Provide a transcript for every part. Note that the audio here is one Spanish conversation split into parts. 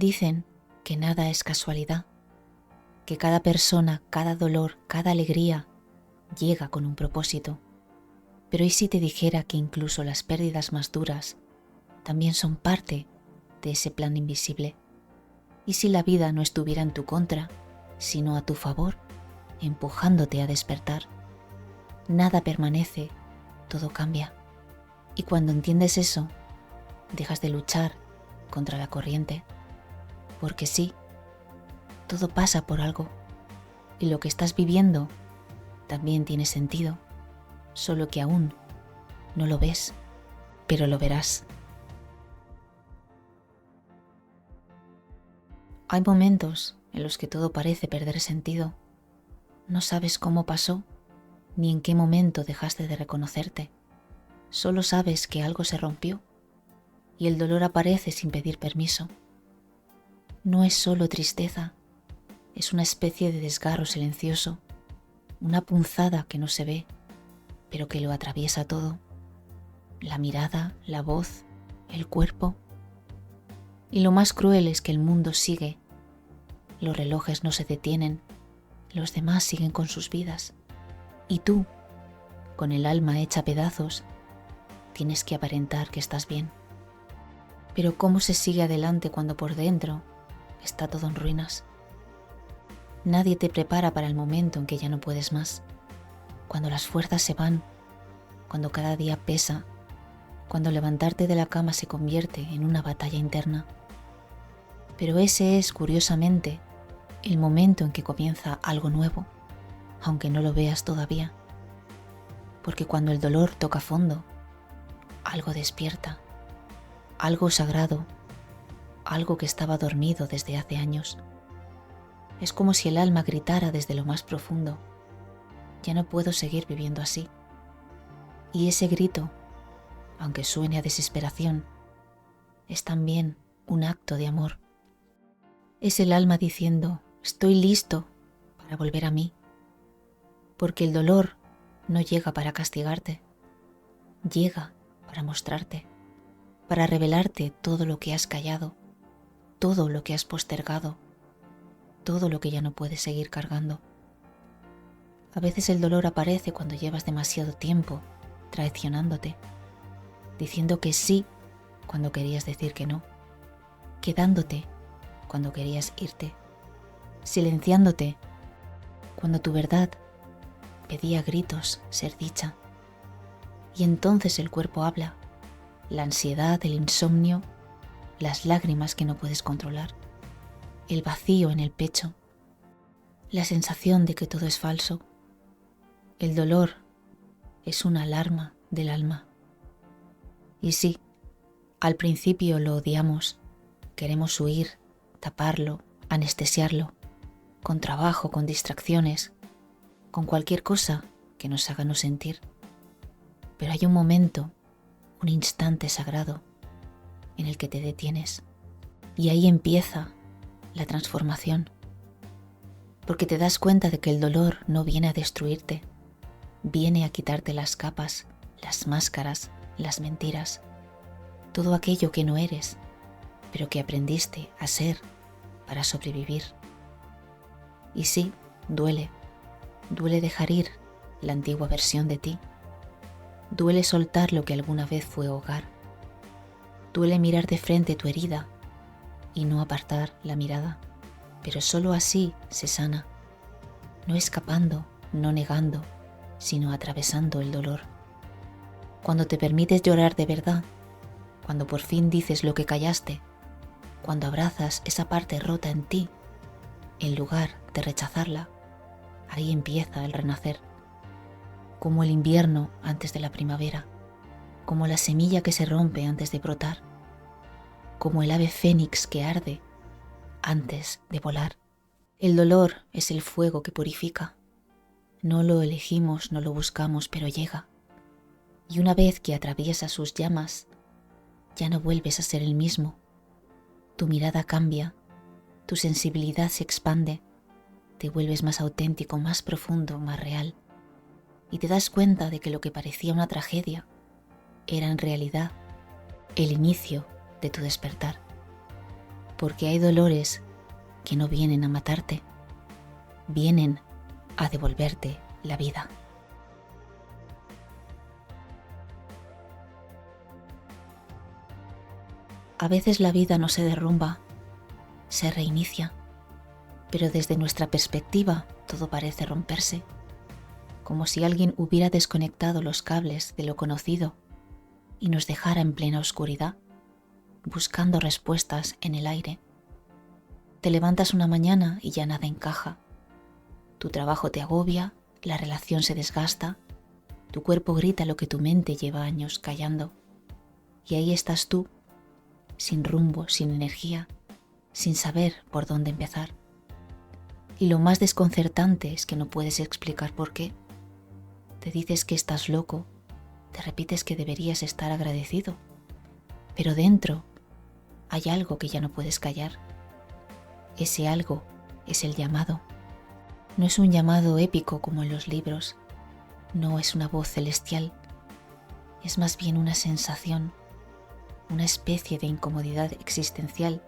Dicen que nada es casualidad, que cada persona, cada dolor, cada alegría llega con un propósito. Pero ¿y si te dijera que incluso las pérdidas más duras también son parte de ese plan invisible? ¿Y si la vida no estuviera en tu contra, sino a tu favor, empujándote a despertar? Nada permanece, todo cambia. Y cuando entiendes eso, dejas de luchar contra la corriente. Porque sí, todo pasa por algo. Y lo que estás viviendo también tiene sentido, solo que aún no lo ves, pero lo verás. Hay momentos en los que todo parece perder sentido. No sabes cómo pasó, ni en qué momento dejaste de reconocerte. Solo sabes que algo se rompió y el dolor aparece sin pedir permiso. No es solo tristeza, es una especie de desgarro silencioso, una punzada que no se ve, pero que lo atraviesa todo. La mirada, la voz, el cuerpo. Y lo más cruel es que el mundo sigue. Los relojes no se detienen, los demás siguen con sus vidas. Y tú, con el alma hecha pedazos, tienes que aparentar que estás bien. Pero ¿cómo se sigue adelante cuando por dentro está todo en ruinas? Nadie te prepara para el momento en que ya no puedes más, cuando las fuerzas se van, cuando cada día pesa, cuando levantarte de la cama se convierte en una batalla interna. Pero ese es, curiosamente, el momento en que comienza algo nuevo, aunque no lo veas todavía. Porque cuando el dolor toca fondo, algo despierta, algo sagrado, algo que estaba dormido desde hace años. Es como si el alma gritara desde lo más profundo: ya no puedo seguir viviendo así. Y ese grito, aunque suene a desesperación, es también un acto de amor. Es el alma diciendo: estoy listo para volver a mí. Porque el dolor no llega para castigarte, llega para mostrarte, para revelarte todo lo que has callado, todo lo que has postergado, todo lo que ya no puedes seguir cargando. A veces el dolor aparece cuando llevas demasiado tiempo traicionándote, diciendo que sí cuando querías decir que no, quedándote cuando querías irte, silenciándote cuando tu verdad pedía a gritos ser dicha. Y entonces el cuerpo habla, la ansiedad, el insomnio, las lágrimas que no puedes controlar, el vacío en el pecho, la sensación de que todo es falso. El dolor es una alarma del alma. Y sí, al principio lo odiamos, queremos huir, taparlo, anestesiarlo, con trabajo, con distracciones, con cualquier cosa que nos haga no sentir. Pero hay un momento, un instante sagrado en el que te detienes y ahí empieza la transformación. Porque te das cuenta de que el dolor no viene a destruirte, viene a quitarte las capas, las máscaras, las mentiras, todo aquello que no eres, pero que aprendiste a ser para sobrevivir. Y sí, duele dejar ir la antigua versión de ti, duele soltar lo que alguna vez fue hogar, duele mirar de frente tu herida y no apartar la mirada, pero solo así se sana, no escapando, no negando, sino atravesando el dolor. Cuando te permites llorar de verdad, cuando por fin dices lo que callaste, cuando abrazas esa parte rota en ti, en lugar de rechazarla, ahí empieza el renacer. Como el invierno antes de la primavera, como la semilla que se rompe antes de brotar, como el ave fénix que arde antes de volar. El dolor es el fuego que purifica. No lo elegimos, no lo buscamos, pero llega. Y una vez que atraviesas sus llamas, ya no vuelves a ser el mismo. Tu mirada cambia, tu sensibilidad se expande, te vuelves más auténtico, más profundo, más real. Y te das cuenta de que lo que parecía una tragedia era en realidad el inicio de tu despertar. porque hay dolores que no vienen a matarte, vienen a devolverte la vida. A veces la vida no se derrumba, se reinicia, pero desde nuestra perspectiva todo parece romperse, como si alguien hubiera desconectado los cables de lo conocido y nos dejara en plena oscuridad, buscando respuestas en el aire. Te levantas una mañana y ya nada encaja. Tu trabajo te agobia, la relación se desgasta, tu cuerpo grita lo que tu mente lleva años callando. Y ahí estás tú, sin rumbo, sin energía, sin saber por dónde empezar. Y lo más desconcertante es que no puedes explicar por qué. Te dices que estás loco, te repites que deberías estar agradecido, pero dentro hay algo que ya no puedes callar. Ese algo es el llamado. No es un llamado épico como en los libros, no es una voz celestial, es más bien una sensación, una especie de incomodidad existencial,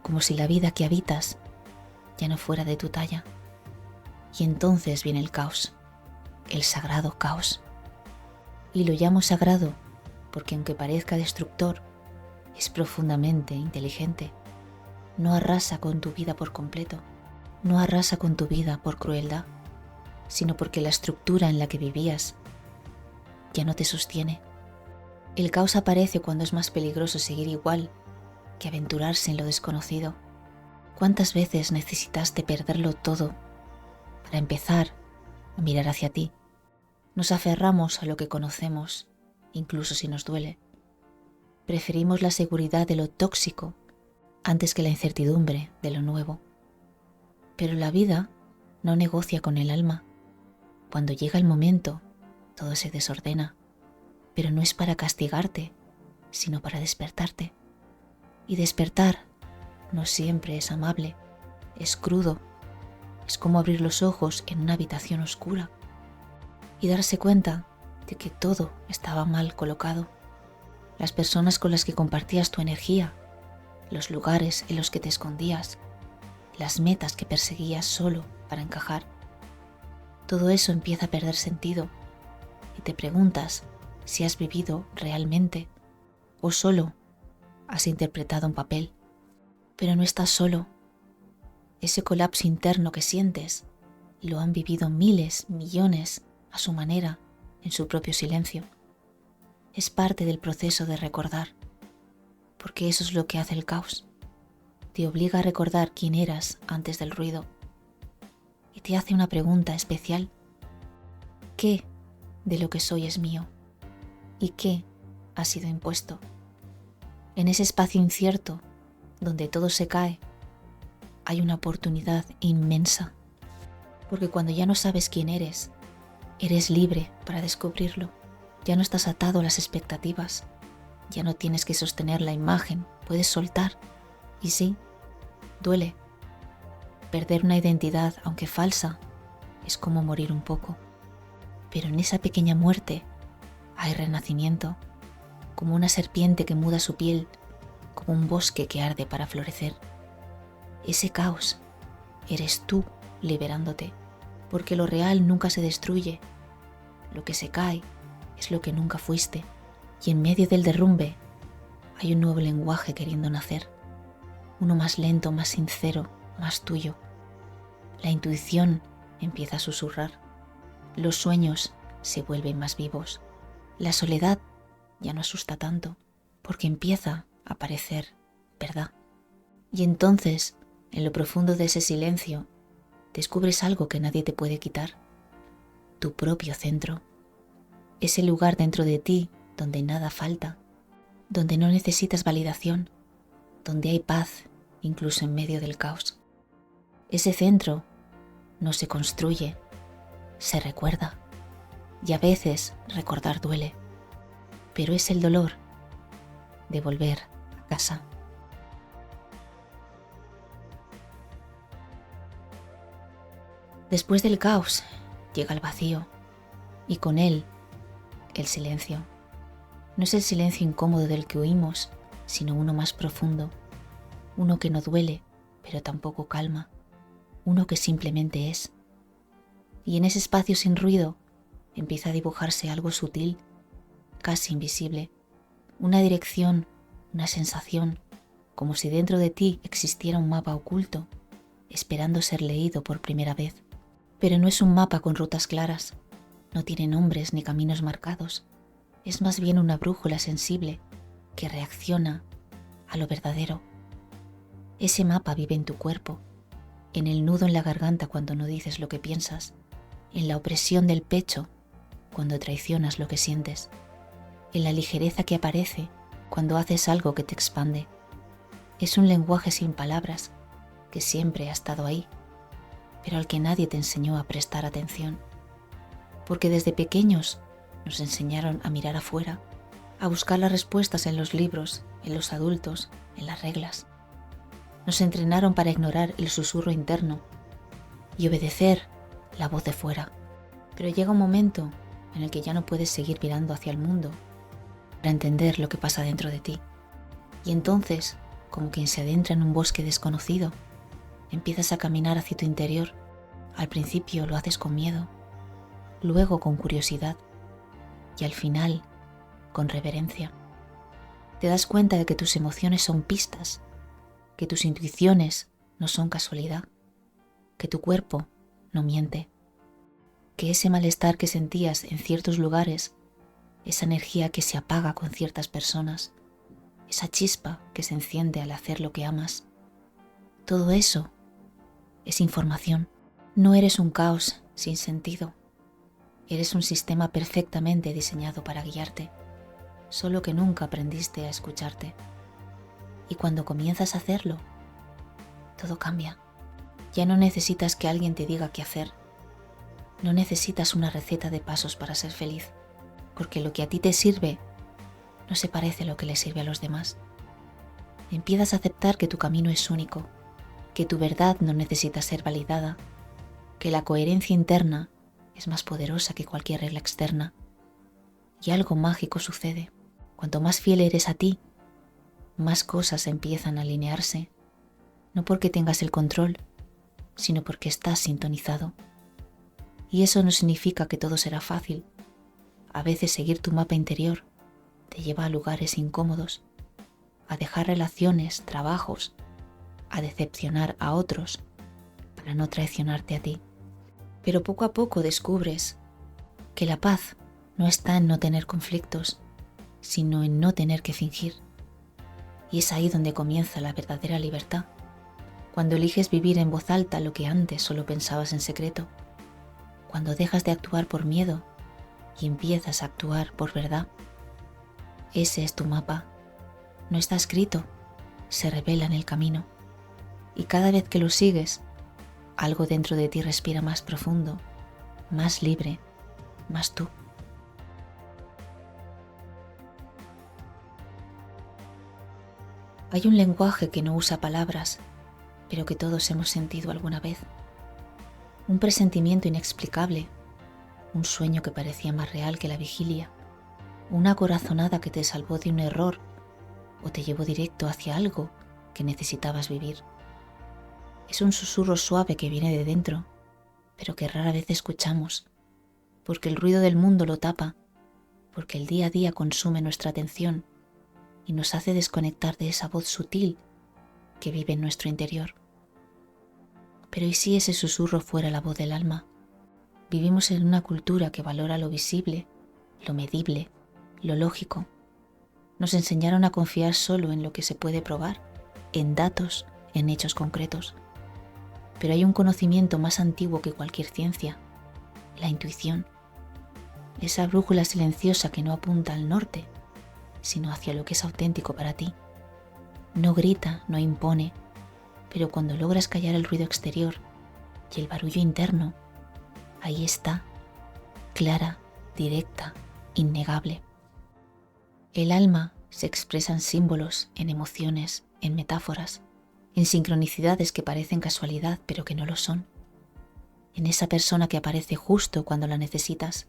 como si la vida que habitas ya no fuera de tu talla. Y entonces viene el caos, el sagrado caos. Y lo llamo sagrado porque aunque parezca destructor, es profundamente inteligente. No arrasa con tu vida por completo, no arrasa con tu vida por crueldad, sino porque la estructura en la que vivías ya no te sostiene. El caos aparece cuando es más peligroso seguir igual que aventurarse en lo desconocido. ¿Cuántas veces necesitaste perderlo todo para empezar a mirar hacia ti? Nos aferramos a lo que conocemos, incluso si nos duele. Preferimos la seguridad de lo tóxico antes que la incertidumbre de lo nuevo. Pero la vida no negocia con el alma. Cuando llega el momento, todo se desordena, pero no es para castigarte, sino para despertarte. Y despertar no siempre es amable, es crudo, es como abrir los ojos en una habitación oscura y darse cuenta de que todo estaba mal colocado. Las personas con las que compartías tu energía, los lugares en los que te escondías, las metas que perseguías solo para encajar. Todo eso empieza a perder sentido y te preguntas si has vivido realmente o solo has interpretado un papel. Pero no estás solo. Ese colapso interno que sientes lo han vivido miles, millones, a su manera, en su propio silencio. Es parte del proceso de recordar, porque eso es lo que hace el caos. Te obliga a recordar quién eras antes del ruido y te hace una pregunta especial. ¿Qué de lo que soy es mío? ¿Y qué ha sido impuesto? En ese espacio incierto, donde todo se cae, hay una oportunidad inmensa, porque cuando ya no sabes quién eres libre para descubrirlo. Ya no estás atado a las expectativas, ya no tienes que sostener la imagen, puedes soltar. Y sí, duele. Perder una identidad, aunque falsa, es como morir un poco. Pero en esa pequeña muerte hay renacimiento, como una serpiente que muda su piel, como un bosque que arde para florecer. Ese caos eres tú liberándote, porque lo real nunca se destruye. Lo que se cae es lo que nunca fuiste, y en medio del derrumbe hay un nuevo lenguaje queriendo nacer, uno más lento, más sincero, más tuyo. La intuición empieza a susurrar, los sueños se vuelven más vivos, la soledad ya no asusta tanto, porque empieza a aparecer verdad. Y entonces, en lo profundo de ese silencio, descubres algo que nadie te puede quitar, tu propio centro, ese lugar dentro de ti donde nada falta, donde no necesitas validación, donde hay paz incluso en medio del caos. Ese centro no se construye, se recuerda, y a veces recordar duele, pero es el dolor de volver a casa. Después del caos llega el vacío y con él el silencio. No es el silencio incómodo del que huimos, sino uno más profundo, uno que no duele, pero tampoco calma, uno que simplemente es. Y en ese espacio sin ruido empieza a dibujarse algo sutil, casi invisible, una dirección, una sensación, como si dentro de ti existiera un mapa oculto, esperando ser leído por primera vez. Pero no es un mapa con rutas claras, no tiene nombres ni caminos marcados, es más bien una brújula sensible que reacciona a lo verdadero. Ese mapa vive en tu cuerpo, en el nudo en la garganta cuando no dices lo que piensas, en la opresión del pecho cuando traicionas lo que sientes, en la ligereza que aparece cuando haces algo que te expande. Es un lenguaje sin palabras que siempre ha estado ahí, pero al que nadie te enseñó a prestar atención. Porque desde pequeños nos enseñaron a mirar afuera, a buscar las respuestas en los libros, en los adultos, en las reglas. Nos entrenaron para ignorar el susurro interno y obedecer la voz de fuera. Pero llega un momento en el que ya no puedes seguir mirando hacia el mundo para entender lo que pasa dentro de ti. Y entonces, como quien se adentra en un bosque desconocido, empiezas a caminar hacia tu interior. Al principio lo haces con miedo, luego con curiosidad y al final con reverencia. Te das cuenta de que tus emociones son pistas, que tus intuiciones no son casualidad, que tu cuerpo no miente, que ese malestar que sentías en ciertos lugares, esa energía que se apaga con ciertas personas, esa chispa que se enciende al hacer lo que amas, todo eso es información. No eres un caos sin sentido. Eres un sistema perfectamente diseñado para guiarte, solo que nunca aprendiste a escucharte. Y cuando comienzas a hacerlo, todo cambia. Ya no necesitas que alguien te diga qué hacer. No necesitas una receta de pasos para ser feliz, porque lo que a ti te sirve no se parece a lo que le sirve a los demás. Empiezas a aceptar que tu camino es único, que tu verdad no necesita ser validada, que la coherencia interna es más poderosa que cualquier regla externa. Y algo mágico sucede. Cuanto más fiel eres a ti, más cosas empiezan a alinearse, no porque tengas el control, sino porque estás sintonizado. Y eso no significa que todo será fácil. A veces seguir tu mapa interior te lleva a lugares incómodos, a dejar relaciones, trabajos, a decepcionar a otros para no traicionarte a ti. Pero poco a poco descubres que la paz no está en no tener conflictos, sino en no tener que fingir. Y es ahí donde comienza la verdadera libertad, cuando eliges vivir en voz alta lo que antes solo pensabas en secreto, cuando dejas de actuar por miedo y empiezas a actuar por verdad. Ese es tu mapa. No está escrito, se revela en el camino. Y cada vez que lo sigues, algo dentro de ti respira más profundo, más libre, más tú. Hay un lenguaje que no usa palabras, pero que todos hemos sentido alguna vez. Un presentimiento inexplicable, un sueño que parecía más real que la vigilia, una corazonada que te salvó de un error o te llevó directo hacia algo que necesitabas vivir. Es un susurro suave que viene de dentro, pero que rara vez escuchamos, porque el ruido del mundo lo tapa, porque el día a día consume nuestra atención y nos hace desconectar de esa voz sutil que vive en nuestro interior. Pero ¿y si ese susurro fuera la voz del alma? Vivimos en una cultura que valora lo visible, lo medible, lo lógico. Nos enseñaron a confiar solo en lo que se puede probar, en datos, en hechos concretos. Pero hay un conocimiento más antiguo que cualquier ciencia, la intuición. Esa brújula silenciosa que no apunta al norte, sino hacia lo que es auténtico para ti. No grita, no impone, pero cuando logras callar el ruido exterior y el barullo interno, ahí está, clara, directa, innegable. El alma se expresa en símbolos, en emociones, en metáforas, en sincronicidades que parecen casualidad pero que no lo son, en esa persona que aparece justo cuando la necesitas,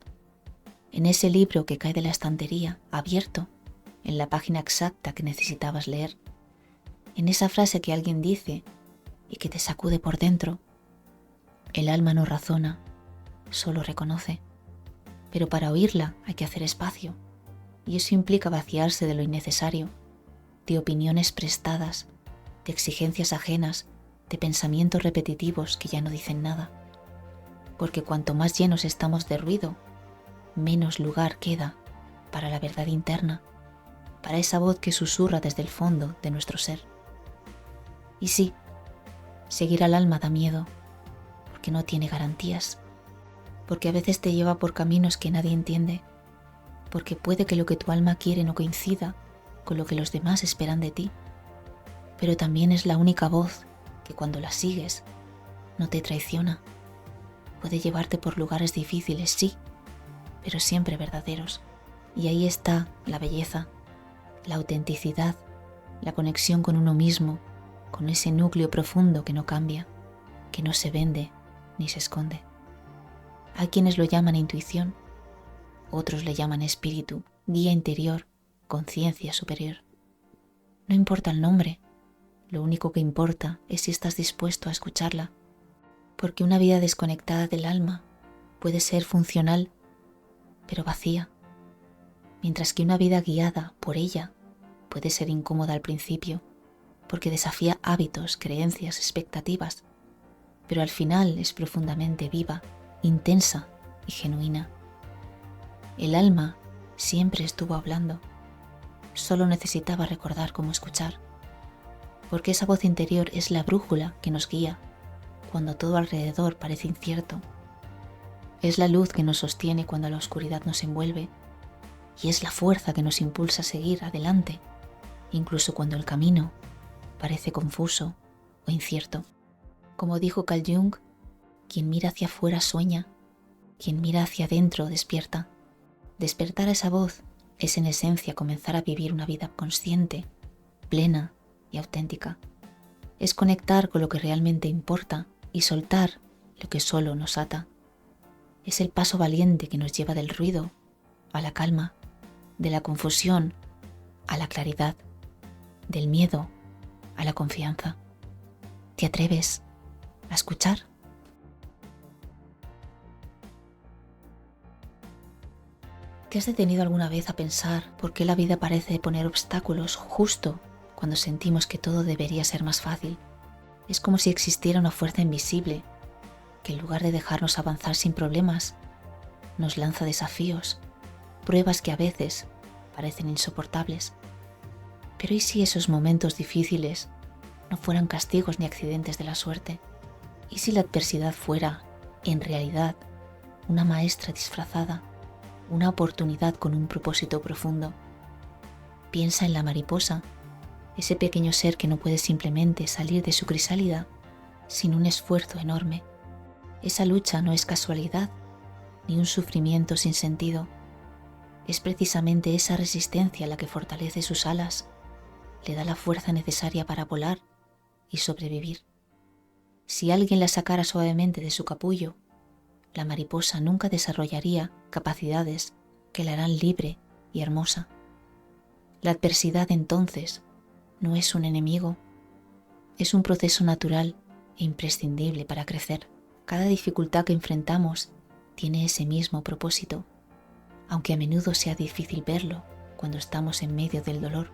en ese libro que cae de la estantería, abierto, en la página exacta que necesitabas leer, En esa frase que alguien dice y que te sacude por dentro, el alma no razona, solo reconoce. Pero para oírla hay que hacer espacio, y eso implica vaciarse de lo innecesario, de opiniones prestadas, de exigencias ajenas, de pensamientos repetitivos que ya no dicen nada. Porque cuanto más llenos estamos de ruido, menos lugar queda para la verdad interna, para esa voz que susurra desde el fondo de nuestro ser. Y sí, seguir al alma da miedo, porque no tiene garantías, porque a veces te lleva por caminos que nadie entiende, porque puede que lo que tu alma quiere no coincida con lo que los demás esperan de ti, pero también es la única voz que cuando la sigues no te traiciona. Puede llevarte por lugares difíciles, sí, pero siempre verdaderos. Y ahí está la belleza, la autenticidad, la conexión con uno mismo, con ese núcleo profundo que no cambia, que no se vende ni se esconde. Hay quienes lo llaman intuición, otros le llaman espíritu, guía interior, conciencia superior. No importa el nombre, lo único que importa es si estás dispuesto a escucharla, porque una vida desconectada del alma puede ser funcional, pero vacía, mientras que una vida guiada por ella puede ser incómoda al principio, porque desafía hábitos, creencias, expectativas, pero al final es profundamente viva, intensa y genuina. El alma siempre estuvo hablando, solo necesitaba recordar cómo escuchar, porque esa voz interior es la brújula que nos guía cuando todo alrededor parece incierto. Es la luz que nos sostiene cuando la oscuridad nos envuelve y es la fuerza que nos impulsa a seguir adelante, incluso cuando el camino parece confuso o incierto. Como dijo Carl Jung, quien mira hacia afuera sueña, quien mira hacia adentro despierta. Despertar a esa voz es en esencia comenzar a vivir una vida consciente, plena y auténtica. Es conectar con lo que realmente importa y soltar lo que solo nos ata. Es el paso valiente que nos lleva del ruido a la calma, de la confusión a la claridad, del miedo a la confianza. ¿Te atreves a escuchar? ¿Te has detenido alguna vez a pensar por qué la vida parece poner obstáculos justo cuando sentimos que todo debería ser más fácil? Es como si existiera una fuerza invisible que en lugar de dejarnos avanzar sin problemas, nos lanza desafíos, pruebas que a veces parecen insoportables. Pero ¿y si esos momentos difíciles no fueran castigos ni accidentes de la suerte? ¿Y si la adversidad fuera, en realidad, una maestra disfrazada, una oportunidad con un propósito profundo? Piensa en la mariposa, ese pequeño ser que no puede simplemente salir de su crisálida sin un esfuerzo enorme. Esa lucha no es casualidad, ni un sufrimiento sin sentido. Es precisamente esa resistencia la que fortalece sus alas, le da la fuerza necesaria para volar y sobrevivir. Si alguien la sacara suavemente de su capullo, la mariposa nunca desarrollaría capacidades que la harán libre y hermosa. La adversidad, entonces, no es un enemigo, es un proceso natural e imprescindible para crecer. Cada dificultad que enfrentamos tiene ese mismo propósito, aunque a menudo sea difícil verlo cuando estamos en medio del dolor.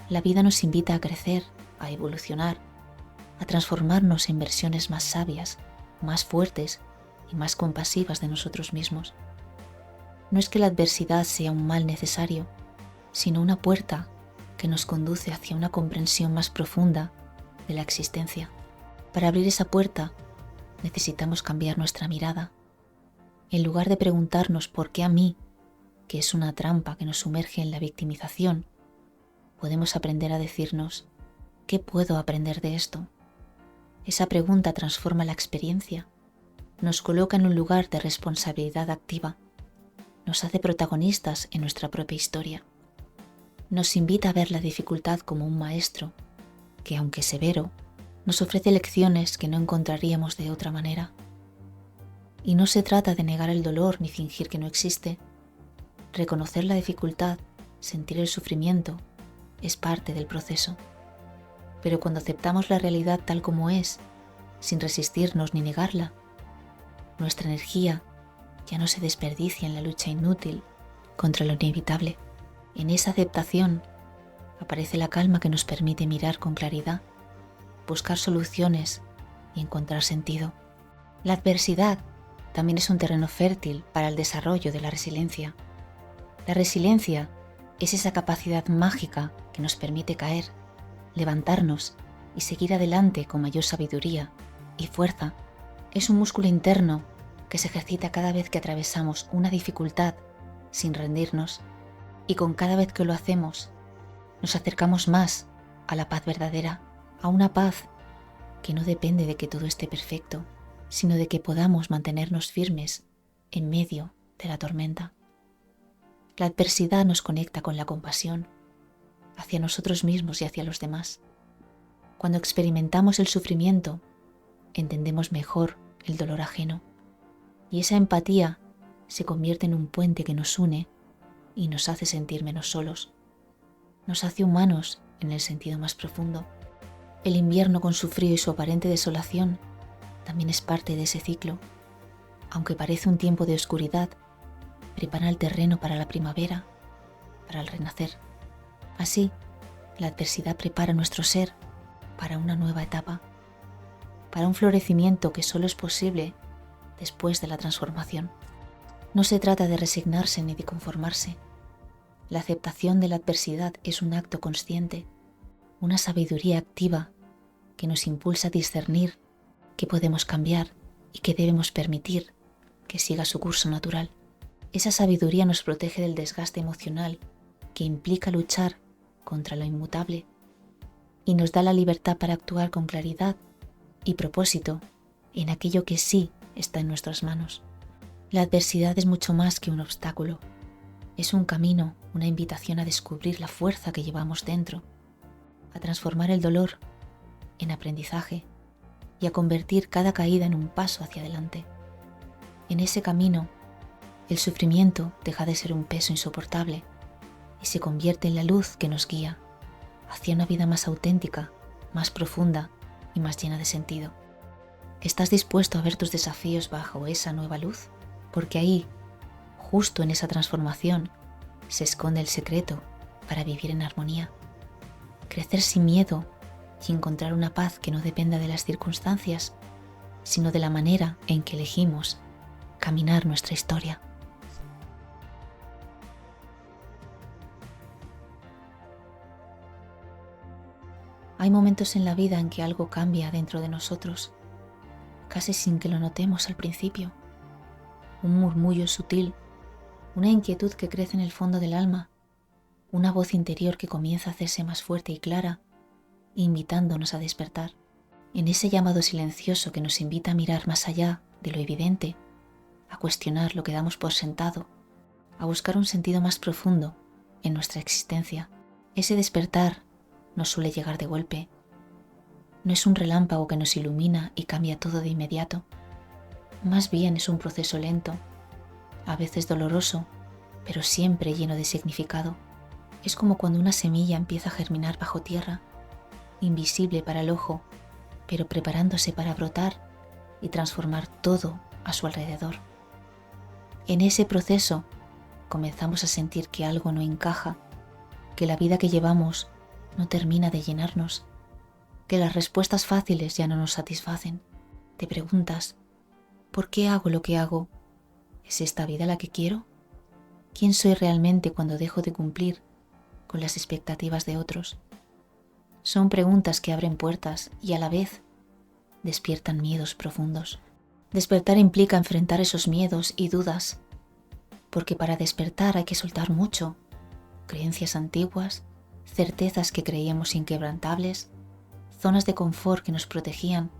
La vida nos invita a crecer, a evolucionar, a transformarnos en versiones más sabias, más fuertes y más compasivas de nosotros mismos. No es que la adversidad sea un mal necesario, sino una puerta que nos conduce hacia una comprensión más profunda de la existencia. Para abrir esa puerta necesitamos cambiar nuestra mirada. En lugar de preguntarnos ¿por qué a mí?, que es una trampa que nos sumerge en la victimización, podemos aprender a decirnos ¿qué puedo aprender de esto? Esa pregunta transforma la experiencia, nos coloca en un lugar de responsabilidad activa, nos hace protagonistas en nuestra propia historia. Nos invita a ver la dificultad como un maestro que, aunque severo, nos ofrece lecciones que no encontraríamos de otra manera. Y no se trata de negar el dolor ni fingir que no existe. Reconocer la dificultad, sentir el sufrimiento, es parte del proceso. Pero cuando aceptamos la realidad tal como es, sin resistirnos ni negarla, nuestra energía ya no se desperdicia en la lucha inútil contra lo inevitable. En esa aceptación aparece la calma que nos permite mirar con claridad, buscar soluciones y encontrar sentido. La adversidad también es un terreno fértil para el desarrollo de la resiliencia. La resiliencia es esa capacidad mágica que nos permite caer, levantarnos y seguir adelante con mayor sabiduría y fuerza. Es un músculo interno que se ejercita cada vez que atravesamos una dificultad sin rendirnos, y con cada vez que lo hacemos nos acercamos más a la paz verdadera, a una paz que no depende de que todo esté perfecto, sino de que podamos mantenernos firmes en medio de la tormenta. La adversidad nos conecta con la compasión hacia nosotros mismos y hacia los demás. Cuando experimentamos el sufrimiento, entendemos mejor el dolor ajeno, y esa empatía se convierte en un puente que nos une y nos hace sentir menos solos. Nos hace humanos en el sentido más profundo. El invierno, con su frío y su aparente desolación, también es parte de ese ciclo. Aunque parece un tiempo de oscuridad, prepara el terreno para la primavera, para el renacer. Así, la adversidad prepara nuestro ser para una nueva etapa, para un florecimiento que solo es posible después de la transformación. No se trata de resignarse ni de conformarse. La aceptación de la adversidad es un acto consciente, una sabiduría activa que nos impulsa a discernir que podemos cambiar y que debemos permitir que siga su curso natural. Esa sabiduría nos protege del desgaste emocional que implica luchar contra lo inmutable y nos da la libertad para actuar con claridad y propósito en aquello que sí está en nuestras manos. La adversidad es mucho más que un obstáculo. Es un camino, una invitación a descubrir la fuerza que llevamos dentro, a transformar el dolor en aprendizaje y a convertir cada caída en un paso hacia adelante. En ese camino, el sufrimiento deja de ser un peso insoportable y se convierte en la luz que nos guía hacia una vida más auténtica, más profunda y más llena de sentido. ¿Estás dispuesto a ver tus desafíos bajo esa nueva luz? Porque ahí, justo en esa transformación, se esconde el secreto para vivir en armonía, crecer sin miedo y encontrar una paz que no dependa de las circunstancias, sino de la manera en que elegimos caminar nuestra historia. Hay momentos en la vida en que algo cambia dentro de nosotros, casi sin que lo notemos al principio. Un murmullo sutil, una inquietud que crece en el fondo del alma, una voz interior que comienza a hacerse más fuerte y clara, invitándonos a despertar. En ese llamado silencioso que nos invita a mirar más allá de lo evidente, a cuestionar lo que damos por sentado, a buscar un sentido más profundo en nuestra existencia. Ese despertar no suele llegar de golpe. No es un relámpago que nos ilumina y cambia todo de inmediato. Más bien es un proceso lento, a veces doloroso, pero siempre lleno de significado. Es como cuando una semilla empieza a germinar bajo tierra, invisible para el ojo, pero preparándose para brotar y transformar todo a su alrededor. En ese proceso comenzamos a sentir que algo no encaja, que la vida que llevamos no termina de llenarnos, que las respuestas fáciles ya no nos satisfacen. Te preguntas, ¿por qué hago lo que hago? ¿Es esta vida la que quiero? ¿Quién soy realmente cuando dejo de cumplir con las expectativas de otros? Son preguntas que abren puertas y a la vez despiertan miedos profundos. Despertar implica enfrentar esos miedos y dudas, porque para despertar hay que soltar mucho, creencias antiguas, certezas que creíamos inquebrantables, zonas de confort que nos protegían,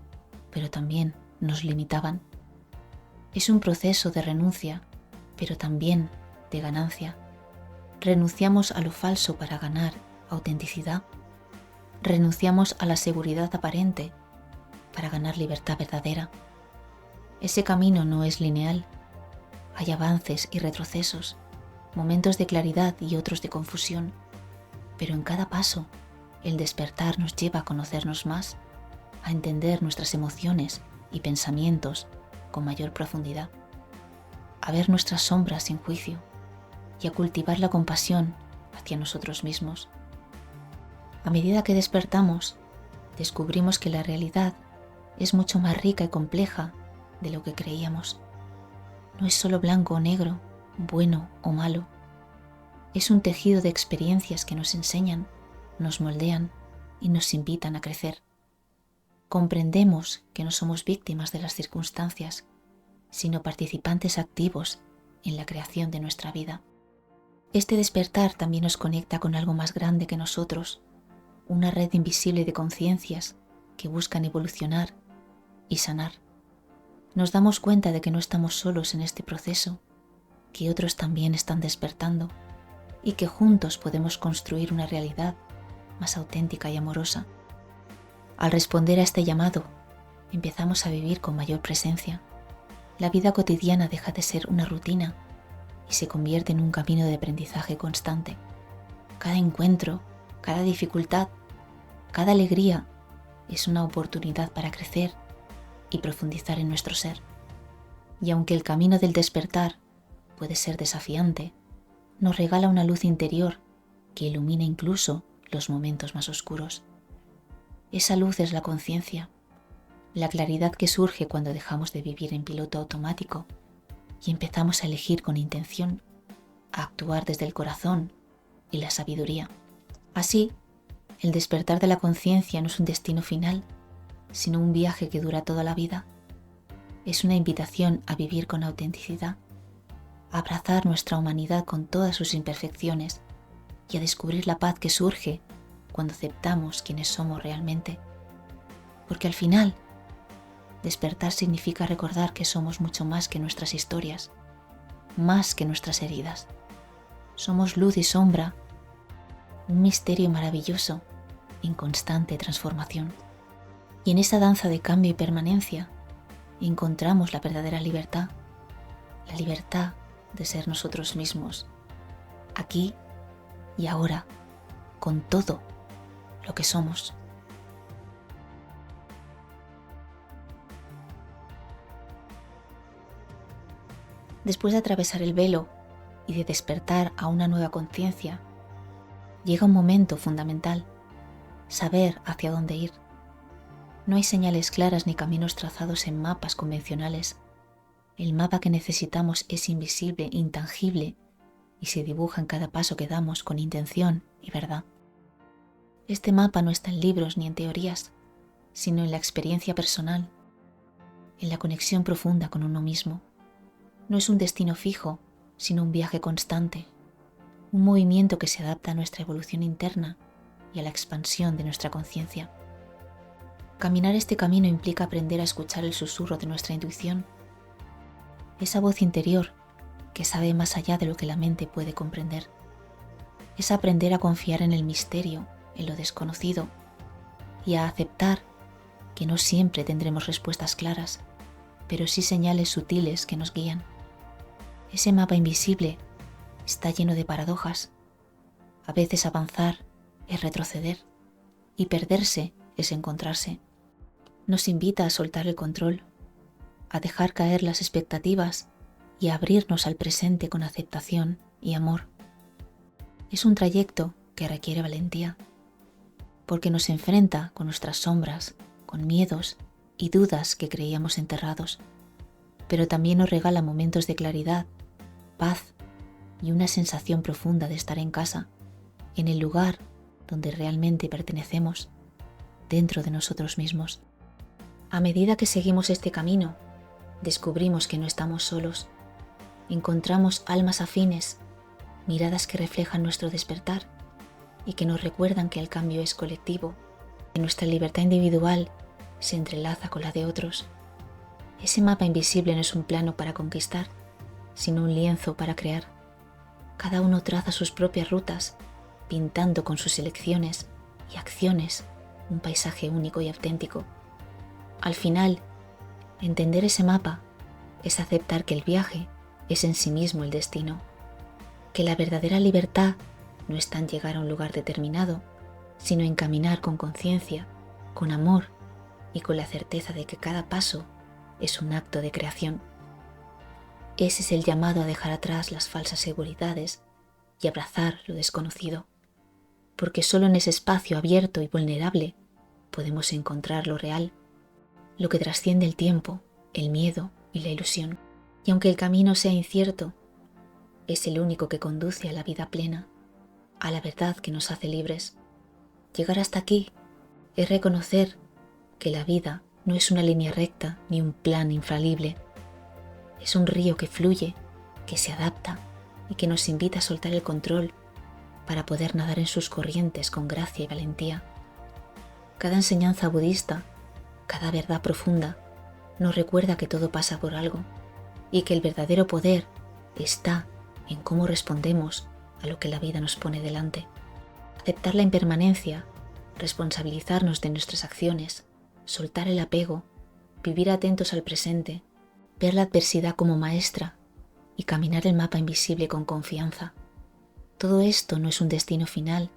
pero también nos limitaban. Es un proceso de renuncia, pero también de ganancia. Renunciamos a lo falso para ganar autenticidad. Renunciamos a la seguridad aparente para ganar libertad verdadera. Ese camino no es lineal. Hay avances y retrocesos, momentos de claridad y otros de confusión, pero en cada paso El despertar nos lleva a conocernos más, a entender nuestras emociones y pensamientos con mayor profundidad, a ver nuestras sombras sin juicio y a cultivar la compasión hacia nosotros mismos. A medida que despertamos, descubrimos que la realidad es mucho más rica y compleja de lo que creíamos. No es solo blanco o negro, bueno o malo. Es un tejido de experiencias que nos enseñan, nos moldean y nos invitan a crecer. Comprendemos que no somos víctimas de las circunstancias, sino participantes activos en la creación de nuestra vida. Este despertar también nos conecta con algo más grande que nosotros, una red invisible de conciencias que buscan evolucionar y sanar. Nos damos cuenta de que no estamos solos en este proceso, que otros también están despertando y que juntos podemos construir una realidad más auténtica y amorosa. Al responder a este llamado, empezamos a vivir con mayor presencia. La vida cotidiana deja de ser una rutina y se convierte en un camino de aprendizaje constante. Cada encuentro, cada dificultad, cada alegría es una oportunidad para crecer y profundizar en nuestro ser. Y aunque el camino del despertar puede ser desafiante, nos regala una luz interior que ilumina incluso los momentos más oscuros. Esa luz es la conciencia, la claridad que surge cuando dejamos de vivir en piloto automático y empezamos a elegir con intención, a actuar desde el corazón y la sabiduría. Así, el despertar de la conciencia no es un destino final, sino un viaje que dura toda la vida. Es una invitación a vivir con autenticidad, a abrazar nuestra humanidad con todas sus imperfecciones y a descubrir la paz que surge cuando aceptamos quienes somos realmente. Porque al final, despertar significa recordar que somos mucho más que nuestras historias, más que nuestras heridas. Somos luz y sombra, un misterio maravilloso, en constante transformación. Y en esa danza de cambio y permanencia encontramos la verdadera libertad, la libertad de ser nosotros mismos, aquí y ahora, con todo lo que somos. Después de atravesar el velo y de despertar a una nueva conciencia, llega un momento fundamental, saber hacia dónde ir. No hay señales claras ni caminos trazados en mapas convencionales. El mapa que necesitamos es invisible, intangible, y se dibuja en cada paso que damos con intención y verdad. Este mapa no está en libros ni en teorías, sino en la experiencia personal, en la conexión profunda con uno mismo. No es un destino fijo, sino un viaje constante, un movimiento que se adapta a nuestra evolución interna y a la expansión de nuestra conciencia. Caminar este camino implica aprender a escuchar el susurro de nuestra intuición, esa voz interior que sabe más allá de lo que la mente puede comprender. Es aprender a confiar en el misterio, en lo desconocido, y a aceptar que no siempre tendremos respuestas claras, pero sí señales sutiles que nos guían. Ese mapa invisible está lleno de paradojas. A veces avanzar es retroceder y perderse es encontrarse. Nos invita a soltar el control, a dejar caer las expectativas y a abrirnos al presente con aceptación y amor. Es un trayecto que requiere valentía, porque nos enfrenta con nuestras sombras, con miedos y dudas que creíamos enterrados, pero también nos regala momentos de claridad, paz y una sensación profunda de estar en casa, en el lugar donde realmente pertenecemos, dentro de nosotros mismos. A medida que seguimos este camino, descubrimos que no estamos solos. Encontramos almas afines, miradas que reflejan nuestro despertar y que nos recuerdan que el cambio es colectivo, que nuestra libertad individual se entrelaza con la de otros. Ese mapa invisible no es un plano para conquistar, sino un lienzo para crear. Cada uno traza sus propias rutas, pintando con sus elecciones y acciones un paisaje único y auténtico. Al final, entender ese mapa es aceptar que el viaje es en sí mismo el destino, que la verdadera libertad no está en llegar a un lugar determinado, sino en caminar con conciencia, con amor y con la certeza de que cada paso es un acto de creación. Ese es el llamado a dejar atrás las falsas seguridades y abrazar lo desconocido, porque solo en ese espacio abierto y vulnerable podemos encontrar lo real, lo que trasciende el tiempo, el miedo y la ilusión. Y aunque el camino sea incierto, es el único que conduce a la vida plena, a la verdad que nos hace libres. Llegar hasta aquí es reconocer que la vida no es una línea recta ni un plan infalible. Es un río que fluye, que se adapta y que nos invita a soltar el control para poder nadar en sus corrientes con gracia y valentía. Cada enseñanza budista, cada verdad profunda, nos recuerda que todo pasa por algo y que el verdadero poder está en cómo respondemos a lo que la vida nos pone delante. Aceptar la impermanencia, responsabilizarnos de nuestras acciones, soltar el apego, vivir atentos al presente, ver la adversidad como maestra y caminar el mapa invisible con confianza. Todo esto no es un destino final,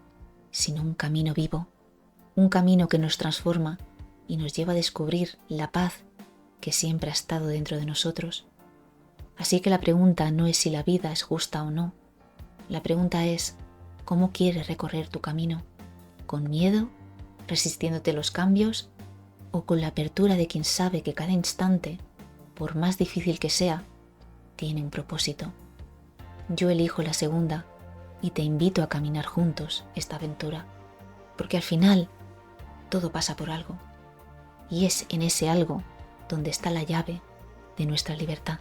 sino un camino vivo, un camino que nos transforma y nos lleva a descubrir la paz que siempre ha estado dentro de nosotros. Así que la pregunta no es si la vida es justa o no. La pregunta es, ¿cómo quieres recorrer tu camino? ¿Con miedo, resistiéndote a los cambios, o con la apertura de quien sabe que cada instante, por más difícil que sea, tiene un propósito? Yo elijo la segunda y te invito a caminar juntos esta aventura, porque al final todo pasa por algo, y es en ese algo donde está la llave de nuestra libertad.